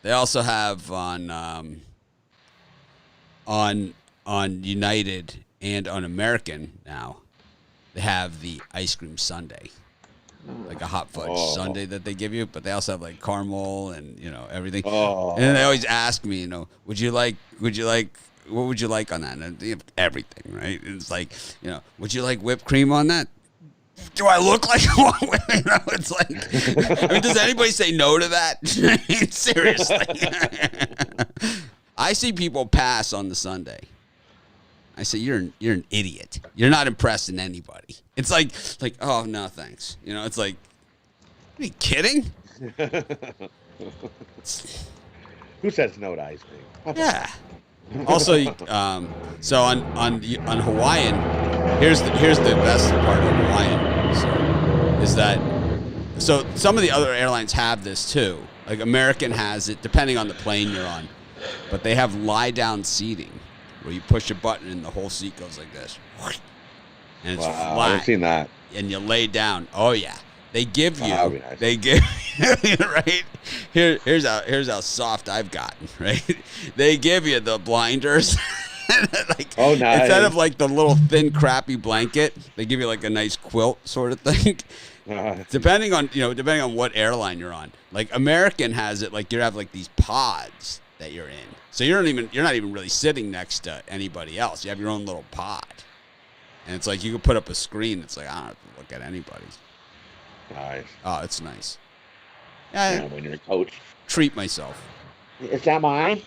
they also have on United and on American now, they have the ice cream sundae. Like a hot fudge sundae that they give you, but they also have like caramel and everything. And then they always ask me, what would you like on that? And they have everything, right? And it's like, would you like whipped cream on that? Do I look like one? It's like, does anybody say no to that? Seriously. I see people pass on the Sunday. I say, you're an idiot. You're not impressing anybody. It's like, oh no, thanks. It's like, are you kidding? Who says no to ice cream? Yeah. Also, so on Hawaiian, here's the best part of Hawaiian. Is that so? Some of the other airlines have this too. Like American has it, depending on the plane you're on. But they have lie down seating, where you push a button and the whole seat goes like this, and it's flat. I haven't seen that. And you lay down. Oh yeah, they give you. That'd be nice. They give right. Here's how soft I've gotten. Right. They give you the blinders. Nice. Instead of like the little thin crappy blanket, they give you like a nice quilt sort of thing. Depending on what airline you're on. Like American has it like you have like these pods that you're in. So you're not even really sitting next to anybody else. You have your own little pod. And it's like you can put up a screen that's like I don't have to look at anybody's. Nice. Oh, it's nice. Yeah, when you're a coach. Treat myself. Is that mine?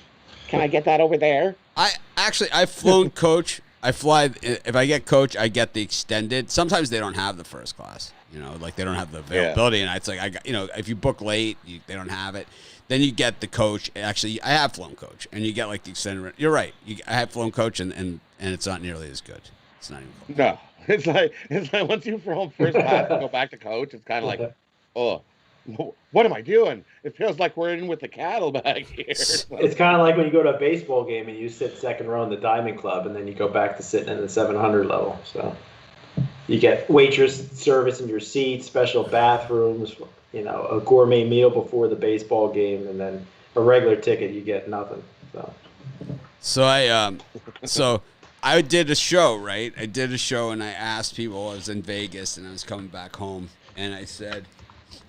Can I get that over there? I've flown coach. I fly, if I get coach, I get the extended. Sometimes they don't have the first class, like they don't have the availability. And it's like, if you book late, they don't have it. Then you get the coach. Actually, I have flown coach, and you get like the extended. You're right. I have flown coach, and it's not nearly as good. It's not even close. No, it's like once you've flown first class and go back to coach, it's kind of like, oh, what am I doing? It feels like we're in with the cattle back here. It's kind of like when you go to a baseball game and you sit second row in the Diamond Club, and then you go back to sitting in the 700 level. So you get waitress service in your seats, special bathrooms, a gourmet meal before the baseball game, and then a regular ticket, you get nothing. So I did a show, right? I did a show, and I asked people. I was in Vegas, and I was coming back home, and I said,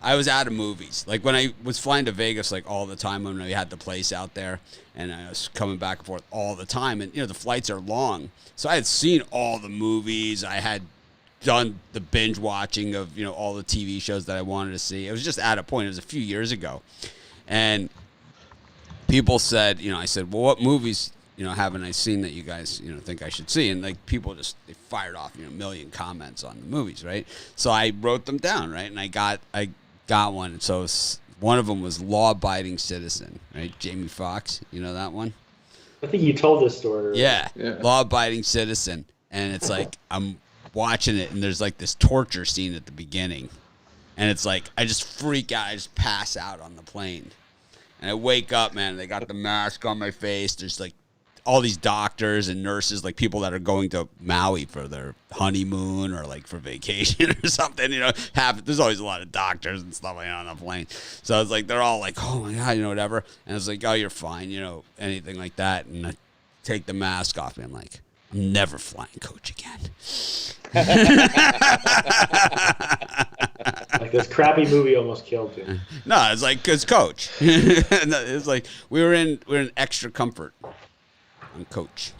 I was out of movies. Like when I was flying to Vegas like all the time when we had the place out there, and I was coming back and forth all the time. And, the flights are long. So I had seen all the movies. I had done the binge watching of, all the TV shows that I wanted to see. It was just at a point. It was a few years ago. And people said, I said, well, what movies, haven't I seen that you guys, think I should see? And like people they fired off, a million comments on the movies, right? So I wrote them down, right? And I got one. So one of them was Law Abiding Citizen, right? Jamie Foxx, that one? I think you told this story. Yeah. Law Abiding Citizen. And it's like, watching it, and there's like this torture scene at the beginning, and it's like I just freak out, I just pass out on the plane, and I wake up, man. They got the mask on my face. There's like all these doctors and nurses, like people that are going to Maui for their honeymoon or like for vacation or something, there's always a lot of doctors and stuff like that on the plane. So it's like, they're all like, oh my God, whatever. And it's like, oh, you're fine, anything like that. And I take the mask off me. I'm like, I'm never flying coach again. Like this crappy movie almost killed you. No, it's like, cause coach. It's like, we're in extra comfort. I'm coach.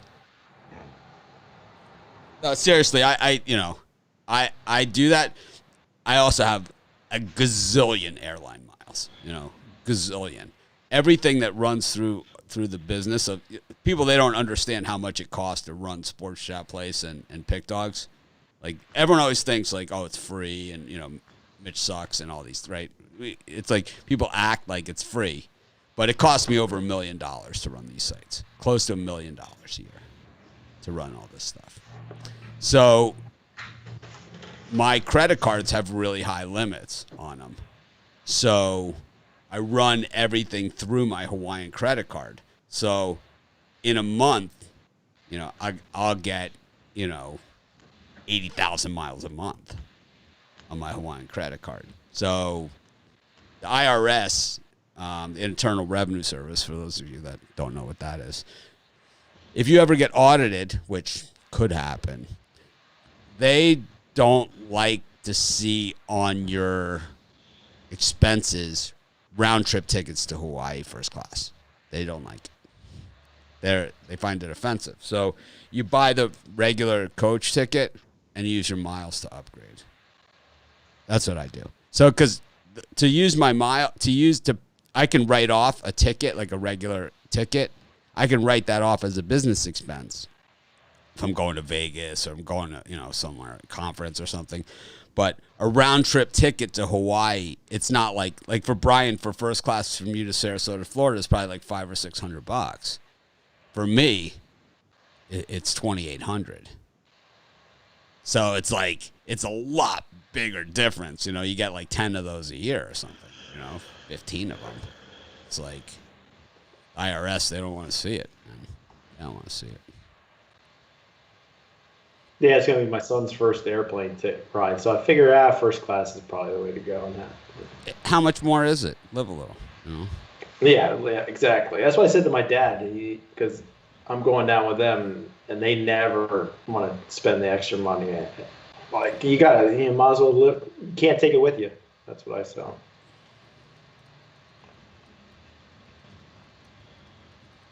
No, seriously, I do that. I also have a gazillion airline miles, gazillion. Everything that runs through the business of people, they don't understand how much it costs to run Sports Chat Place and Pick Dogs. Like, everyone always thinks like, oh, it's free and, Mitch sucks and all these, right? It's like people act like it's free. But it cost me over $1 million to run these sites, close to $1 million a year to run all this stuff. So my credit cards have really high limits on them. So I run everything through my Hawaiian credit card. So in a month, I'll get, 80,000 miles a month on my Hawaiian credit card. So the IRS, the Internal Revenue Service, for those of you that don't know what that is, if you ever get audited, which could happen, they don't like to see on your expenses round-trip tickets to Hawaii first class. They don't like it. They find it offensive. So you buy the regular coach ticket and use your miles to upgrade. That's what I do. So because to use my I can write off a ticket, like a regular ticket. I can write that off as a business expense if I'm going to Vegas or I'm going to, somewhere, a conference or something. But a round trip ticket to Hawaii, it's not like for Brian, for first class from you to Sarasota, Florida, it's probably like $500 or $600. For me, it's $2,800. So it's like, it's a lot bigger difference. You get like 10 of those a year or something, 15 of them. It's like IRS, they don't want to see it. Man. They don't want to see it. Yeah, it's going to be my son's first airplane ride. So I figure first class is probably the way to go on that. How much more is it? Live a little. Yeah, exactly. That's what I said to my dad, because I'm going down with them, and they never want to spend the extra money. Like, you might as well live. You can't take it with you. That's what I say.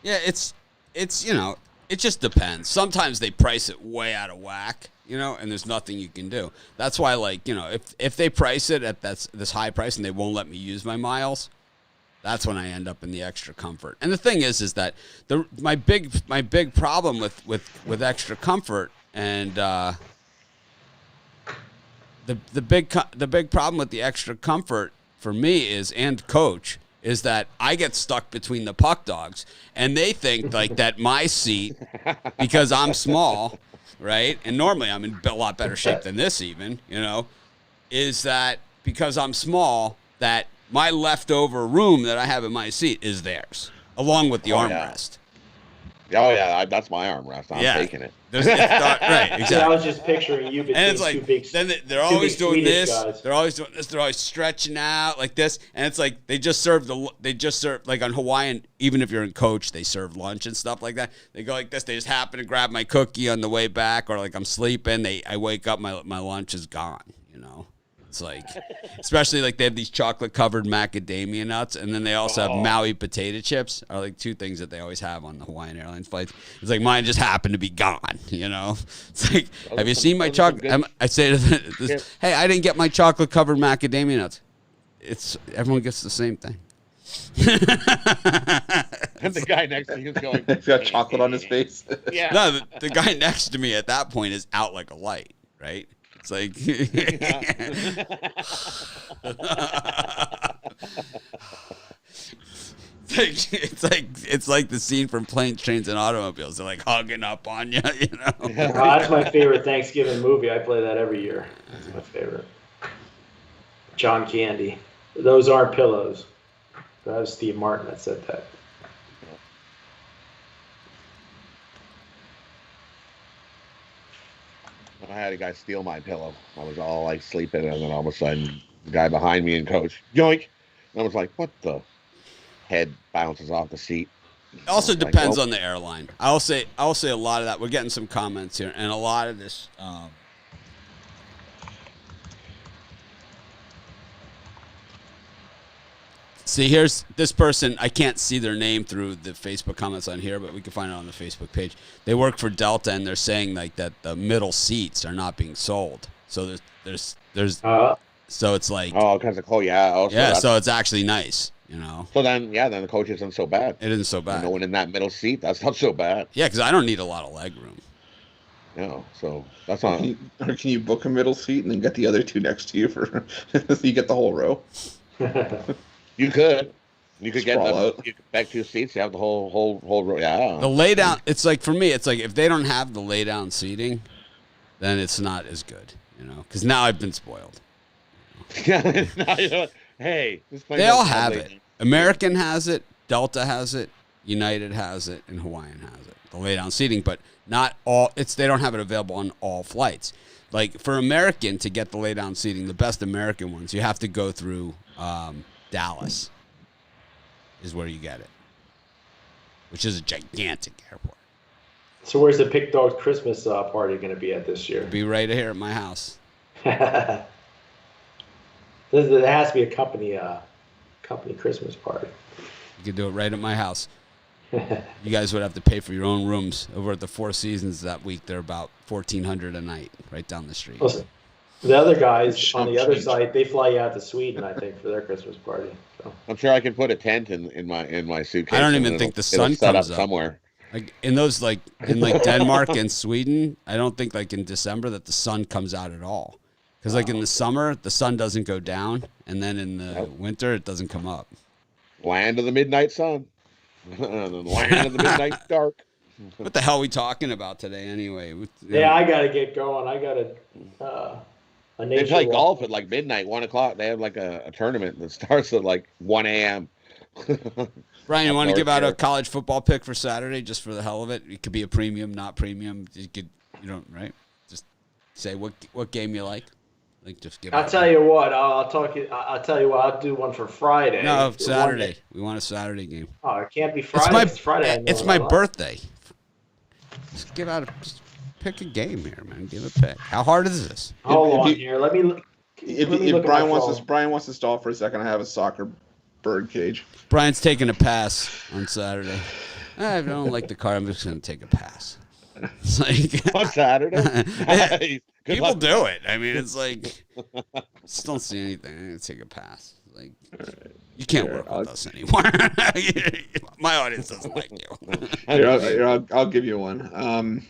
Yeah, it's it just depends. Sometimes they price it way out of whack, and there's nothing you can do. That's why, like, if they price it at this high price and they won't let me use my miles, that's when I end up in the extra comfort. And the thing is that my big problem with extra comfort and the big problem with the extra comfort for me and coach is that I get stuck between the puck dogs, and they think like that my seat, because I'm small, right? And normally I'm in a lot better shape than this even, is that because I'm small, that my leftover room that I have in my seat is theirs, along with the armrest. Oh, yeah, that's my armrest. I'm taking it. Right, exactly. I was just picturing you between and it's like, two big, then they're always doing this. Guys. They're always doing this. They're always stretching out like this. And it's like they just serve like on Hawaiian, even if you're in coach, they serve lunch and stuff like that. They go like this. They just happen to grab my cookie on the way back, or like I'm sleeping. I wake up, my lunch is gone, It's like, especially like they have these chocolate covered macadamia nuts, and then they also have Maui potato chips are like two things that they always have on the Hawaiian Airlines flights. It's like mine just happened to be gone, It's like, have you seen my chocolate? I say to this, hey, I didn't get my chocolate covered macadamia nuts. Everyone gets the same thing. And the guy next to you is going, He's got chocolate on his face. Yeah. No, the guy next to me at that point is out like a light, right? It's like, it's like the scene from Planes, Trains, and Automobiles. They're like hugging up on you, you know. That's my favorite Thanksgiving movie. I play that every year. That's my favorite. John Candy. Those aren't pillows. That was Steve Martin that said that. I had a guy steal my pillow. I was all like sleeping, and then all of a sudden, the guy behind me and coach, yoink. And I was like, what the? Head bounces off the seat. It also depends on the airline. I'll say a lot of that. We're getting some comments here, and a lot of this. See, here's this person. I can't see their name through the Facebook comments on here, but we can find it on the Facebook page. They work for Delta, and they're saying like that the middle seats are not being sold. So there's so it's like because of cold, yeah. Yeah, so it's actually nice, you know. So then the coach isn't so bad. It isn't so bad. No one in that middle seat, that's not so bad. Yeah, because I don't need a lot of leg room. No, so that's not. Or can you book a middle seat and then get the other two next to you for so you get the whole row? You could get out. you could back 2 seats. You have the whole row. Yeah. The lay down. It's like for me. It's like if they don't have the lay down seating, then it's not as good, you know. Because now I've been spoiled. Hey, they all have it. American has it. Delta has it. United has it, and Hawaiian has it. The lay down seating, but not all. They don't have it available on all flights. Like for American to get the lay down seating, the best American ones, you have to go through. Dallas is where you get it, which is a gigantic airport. So where's the Pick Dog Christmas party going to be at this year? Be right here at my house. There has to be a company Christmas party. You could do it right at my house. You guys would have to pay for your own rooms over at the Four Seasons that week. They're about $1,400 a night, right down the street. Listen, the other guys on the other side, they fly you out to Sweden, I think, for their Christmas party. So. I'm sure I can put a tent in my suitcase. I don't even think the sun comes up somewhere. Like in those in Denmark and Sweden, I don't think like in December that the sun comes out at all. Because like in the summer, the sun doesn't go down, and then in the winter, it doesn't come up. Land of the midnight sun. Land of the midnight dark. What the hell are we talking about today anyway? Yeah, I got to get going. I got to... They play golf at like midnight, 1 o'clock. They have like a tournament that starts at like 1 a.m. Brian, you want to give out a college football pick for Saturday just for the hell of it? It could be a premium, not premium. You don't, right? Just say what game you like. Like just give. I'll tell you what. I'll tell you what. I'll do one for Friday. No, Saturday. We want a Saturday game. Oh, it can't be Friday. It's Friday. It's my birthday. Just give out pick a game here, man. Give a pick. How hard is this? Hold on here. Let me look. If Brian wants to stall for a second, I have a soccer bird cage. Brian's taking a pass on Saturday. I don't like the car. I'm just going to take a pass. It's like on Saturday. People do it. I mean, it's like just don't see anything. I'm going to take a pass. Like you can't work with us anymore. My audience doesn't like you. I'll give you one.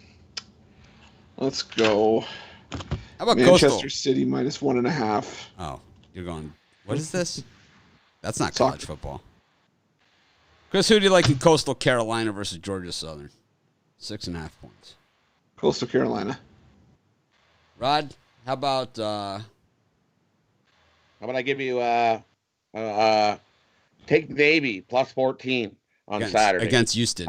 Let's go. How about Manchester Coastal? City -1.5. Oh, you're going. What is this? That's not college football. Chris, who do you like in Coastal Carolina versus Georgia Southern? 6.5 points. Coastal Carolina. Rod, how about I give you take Navy +14 on Saturday against Houston?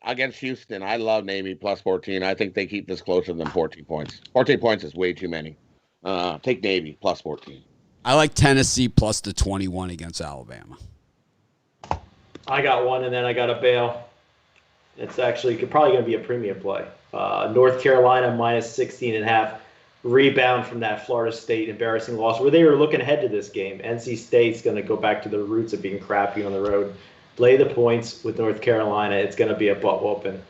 Against Houston. I love Navy +14. I think they keep this closer than 14 points. 14 points is way too many. Take Navy +14. I like Tennessee plus the 21 against Alabama. I got one, and then I got a bail. It's actually probably going to be a premium play. North Carolina -16.5. Rebound from that Florida State embarrassing loss where they were looking ahead to this game. NC State's going to go back to the roots of being crappy on the road. Lay the points with North Carolina. It's going to be a butt whooping.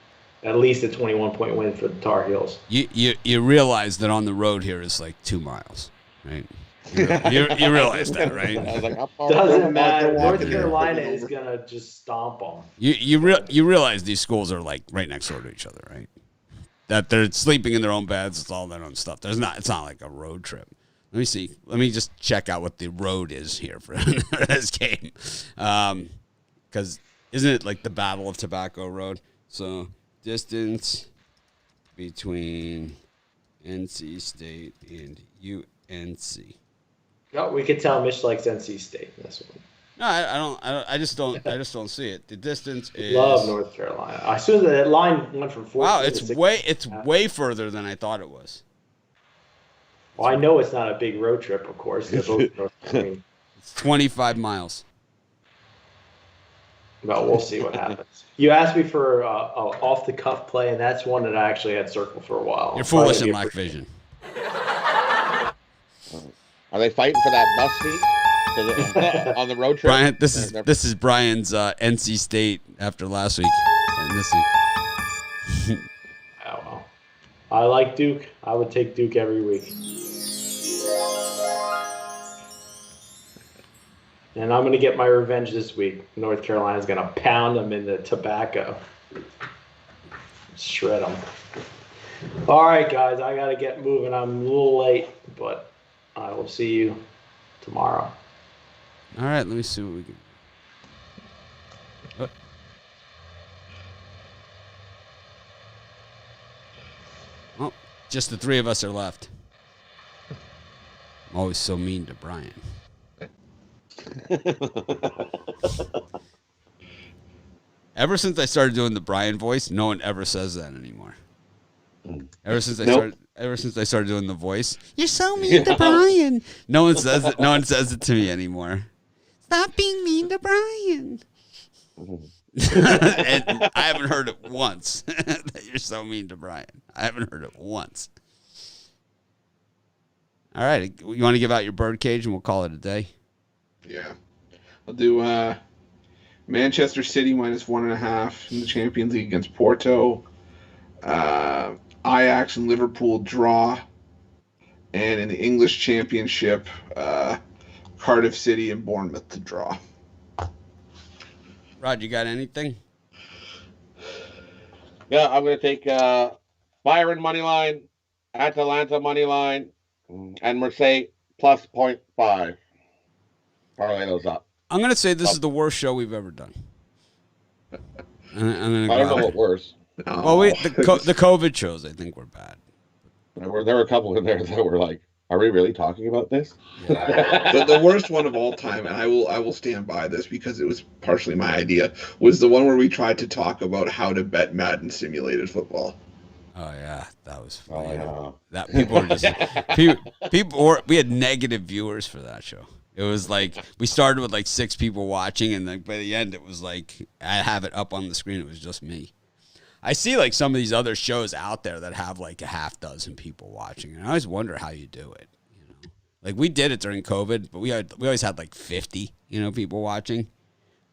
At least a 21-point win for the Tar Heels. You realize that on the road here is like 2 miles, right? You realize that, right? I was like, doesn't matter. North Carolina is going to just stomp them. You realize these schools are like right next door to each other, right? That they're sleeping in their own beds. It's all their own stuff. It's not like a road trip. Let me see. Let me just check out what the road is here for this game. Because Isn't it like the Battle of Tobacco Road? So distance between NC State and UNC. No, we could tell Mitch likes NC State. That's what. No, I just don't see it. The distance is. Love North Carolina. I saw that line went from 14 Wow, to it's 16. way further than I thought it was. Well, I know it's not a big road trip, of course. They're both North Carolina. It's 25 miles. But we'll see what happens. You asked me for a off-the-cuff play, and that's one that I actually had circled for a while. You're foolish and lack vision. Are they fighting for that bus seat on the road trip? Brian, this is Brian's NC State after last week. And this week. Oh, well. I like Duke. I would take Duke every week. And I'm going to get my revenge this week. North Carolina's going to pound them in the tobacco. Shred them. All right, guys. I got to get moving. I'm a little late, but I will see you tomorrow. All right, let me see what we can. What? Well, just the three of us are left. I'm always so mean to Brian. Ever since I started doing the Brian voice, no one ever says that anymore. Ever since I started doing the voice, you're so mean to Brian. No one says it. No one says it to me anymore. Stop being mean to Brian. And I haven't heard it once. That you're so mean to Brian. I haven't heard it once. All right, you want to give out your birdcage and we'll call it a day. Yeah. I'll do Manchester City -1.5 in the Champions League against Porto. Ajax and Liverpool draw. And in the English Championship, Cardiff City and Bournemouth to draw. Rod, you got anything? Yeah, I'm going to take Byron money line, Atalanta money line, and Marseille plus 0.5. Parlay those up. I'm going to say this is the worst show we've ever done. I don't know what worse. Well, the COVID shows, I think, were bad. There were a couple in there that were like, are we really talking about this? Yeah. the worst one of all time, and I will stand by this because it was partially my idea, was the one where we tried to talk about how to bet Madden simulated football. Oh yeah, that was Oh, funny. yeah. That people were just we had negative viewers for that show. It was like we started with like 6 people watching, and then by the end it was like I have it up on the screen. It was just me. I see like some of these other shows out there that have like a half dozen people watching, and I always wonder how you do it. You know, like we did it during COVID, but we always had like 50 people watching.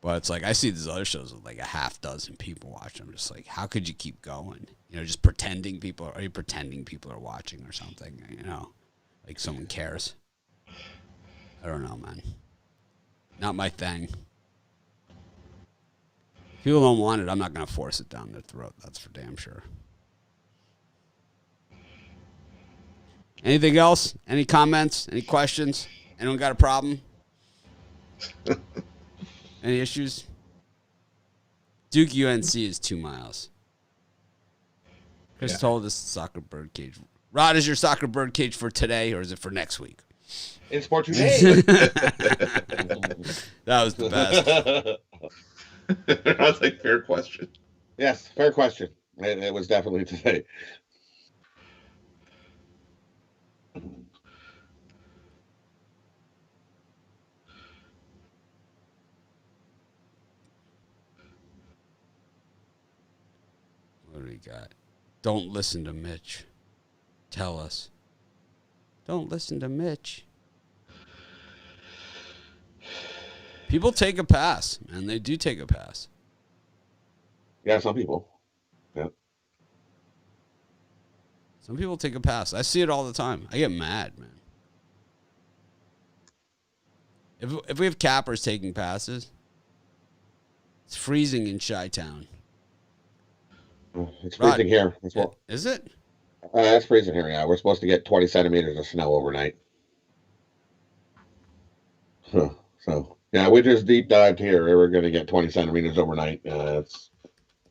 But it's like I see these other shows with like a half dozen people watching. I'm just like, how could you keep going? Just pretending people are you pretending people are watching or something? Like someone cares. I don't know, man. Not my thing. If people don't want it, I'm not going to force it down their throat. That's for damn sure. Anything else? Any comments? Any questions? Anyone got a problem? Any issues? Duke UNC is 2 miles. Chris told us soccer birdcage. Rod, is your soccer birdcage for today or is it for next week? It's for today. That was the best. That's like fair question. Yes, fair question. It was definitely today. What do we got? Don't listen to Mitch. Tell us. Don't listen to Mitch. People take a pass, man. They do take a pass. Yeah, some people. Yeah. Some people take a pass. I see it all the time. I get mad, man. If we have cappers taking passes, it's freezing in Chi-Town. It's freezing here as well. Is it? It's freezing here, yeah. We're supposed to get 20 centimeters of snow overnight. So, Yeah, we just deep dived here. We're going to get 20 centimeters overnight.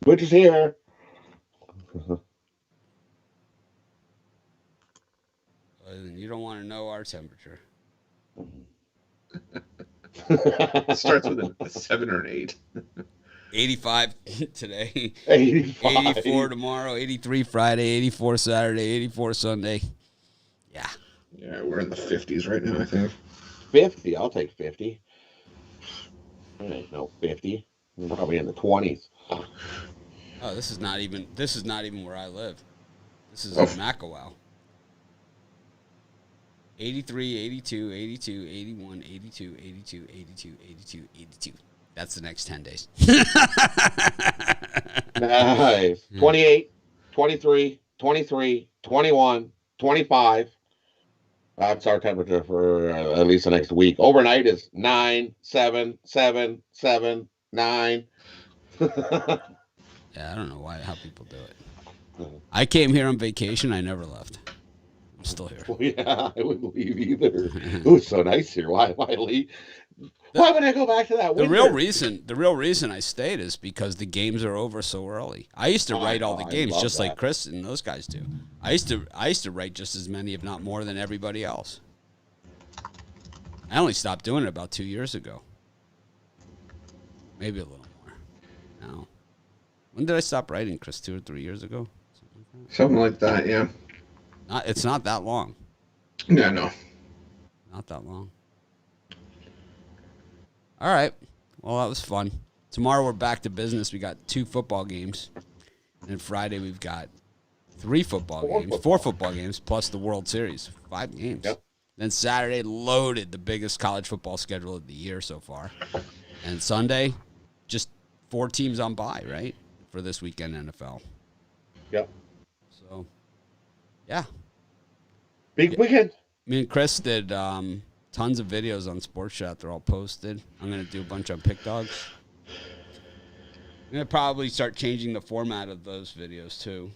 Which is here. You don't want to know our temperature. It starts with a 7 or an 8. 85 today. 85. 84 tomorrow. 83 Friday. 84 Saturday. 84 Sunday. Yeah. Yeah, we're in the 50s right now, I think. 50. I'll take 50. No, 50. We're probably in the 20s. Oh, this is not even where I live. This is Oh. in Makawow. 83, 82, 82, 81, 82, 82, 82, 82, 82. That's the next 10 days. Nice. 28, 23, 23, 21, 25. That's our temperature for at least the next week. Overnight is 9, 7, 7, 7, 9. Yeah, I don't know how people do it. I came here on vacation. I never left. I'm still here. Well, yeah, I wouldn't leave either. It was so nice here. Why leave? Why would I go back to that winter? The real reason I stayed is because the games are over so early. I used to write all the games just like Chris and those guys do. I used to write just as many, if not more, than everybody else. I only stopped doing it about 2 years ago. Maybe a little more. No. When did I stop writing, Chris? 2 or 3 years ago? Something like that, yeah. It's not that long. Yeah, no. Not that long. All right. Well, that was fun. Tomorrow we're back to business. We got 2 football games. And Friday we've got 4 football games, plus the World Series. 5 games. Yep. Then Saturday, loaded, the biggest college football schedule of the year so far. And Sunday, just 4 teams on bye, right? For this weekend NFL. Yep. So, yeah. Big weekend. Me and Chris did tons of videos on Sports Chat. They're all posted. I'm going to do a bunch on Pick Dogs. I'm going to probably start changing the format of those videos, too.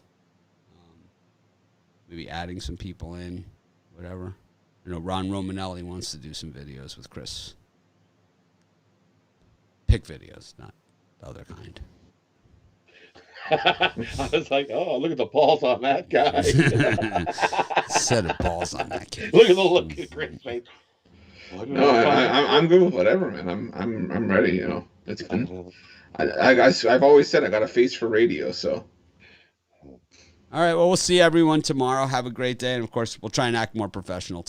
Maybe adding some people in, whatever. I know Ron Romanelli wants to do some videos with Chris. Pick videos, not the other kind. I was like, oh, look at the balls on that guy. Set of balls on that kid. Look at the look at Chris' face. No, I'm good with whatever, man. I'm ready. You know, it's fun. I've always said I got a face for radio, so. All right. Well, we'll see everyone tomorrow. Have a great day, and of course, we'll try and act more professional tomorrow.